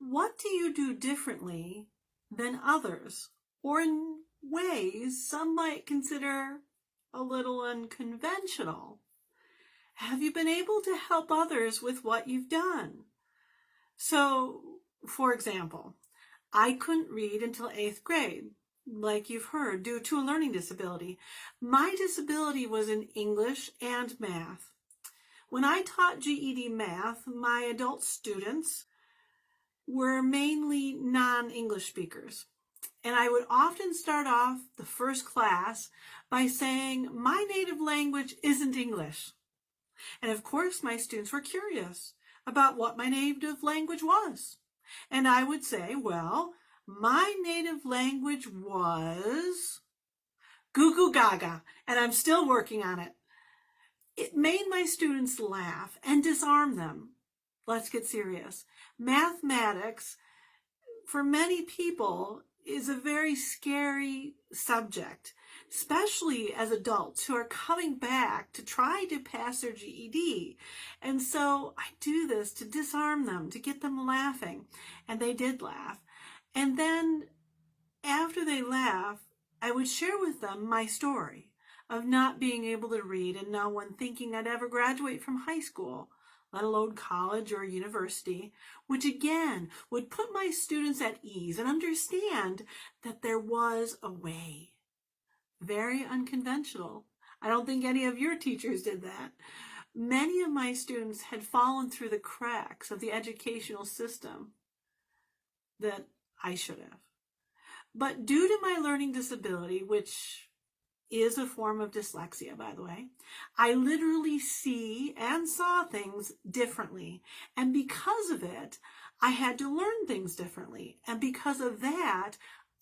What do you do differently than others, or in ways some might consider a little unconventional? Have you been able to help others with what you've done? So, for example, I couldn't read until 8th grade, like you've heard, due to a learning disability. My disability was in English and math. When I taught GED math, my adult students were mainly non-English speakers. And I would often start off the first class by saying, my native language isn't English. And of course, my students were curious about what my native language was. And I would say, well, my native language was goo goo gaga, and I'm still working on it. It made my students laugh and disarm them. Let's get serious. Mathematics, for many people, is a very scary subject, especially as adults who are coming back to try to pass their GED. And so I do this to disarm them, to get them laughing. And they did laugh. And then after they laugh, I would share with them my story of not being able to read and no one thinking I'd ever graduate from high school, let alone college or university, which again would put my students at ease and understand that there was a way. Very unconventional. I don't think any of your teachers did that. Many of my students had fallen through the cracks of the educational system that I should have. But due to my learning disability, which is a form of dyslexia, by the way, I literally see and saw things differently. And because of it, I had to learn things differently. And because of that,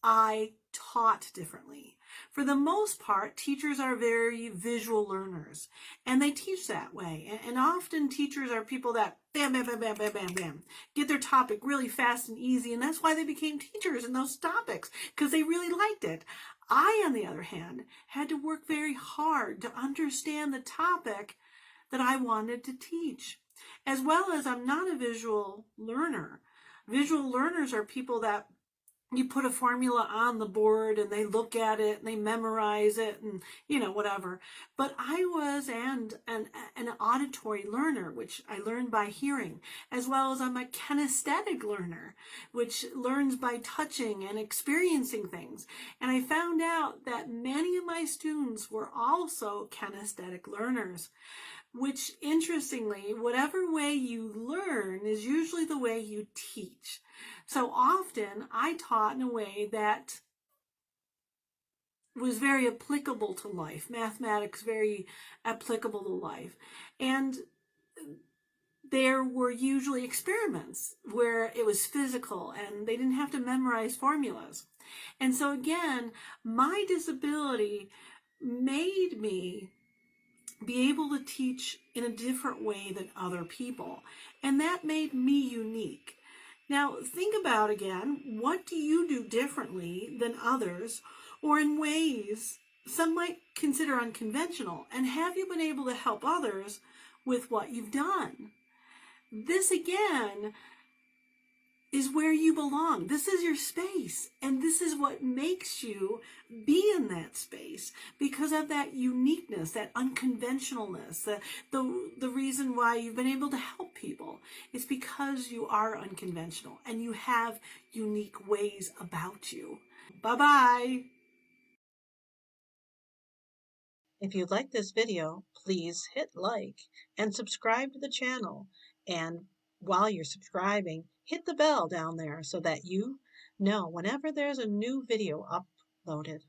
I taught differently. For the most part, teachers are very visual learners, and they teach that way. And often teachers are people that bam, bam, bam, bam, bam, bam, bam, get their topic really fast and easy, and that's why they became teachers in those topics, because they really liked it. I, on the other hand, had to work very hard to understand the topic that I wanted to teach, as well as I'm not a visual learner. Visual learners are people that you put a formula on the board and they look at it and they memorize it and, whatever. But I was an auditory learner, which I learned by hearing, as well as I'm a kinesthetic learner, which learns by touching and experiencing things. And I found out that many of my students were also kinesthetic learners, which interestingly, whatever way you learn is usually the way you teach. So often I taught in a way that was very applicable to life. Mathematics, very applicable to life. And there were usually experiments where it was physical and they didn't have to memorize formulas. And so again, my disability made me be able to teach in a different way than other people. And that made me unique. Now, think about again, what do you do differently than others, or in ways some might consider unconventional? And have you been able to help others with what you've done? This again is where you belong. This is your space. And this is what makes you be in that space, because of that uniqueness, that unconventionalness, the reason why you've been able to help people is because you are unconventional and you have unique ways about you. Bye-bye. If you like this video, please hit like and subscribe to the channel. And while you're subscribing, hit the bell down there so that you know whenever there's a new video uploaded.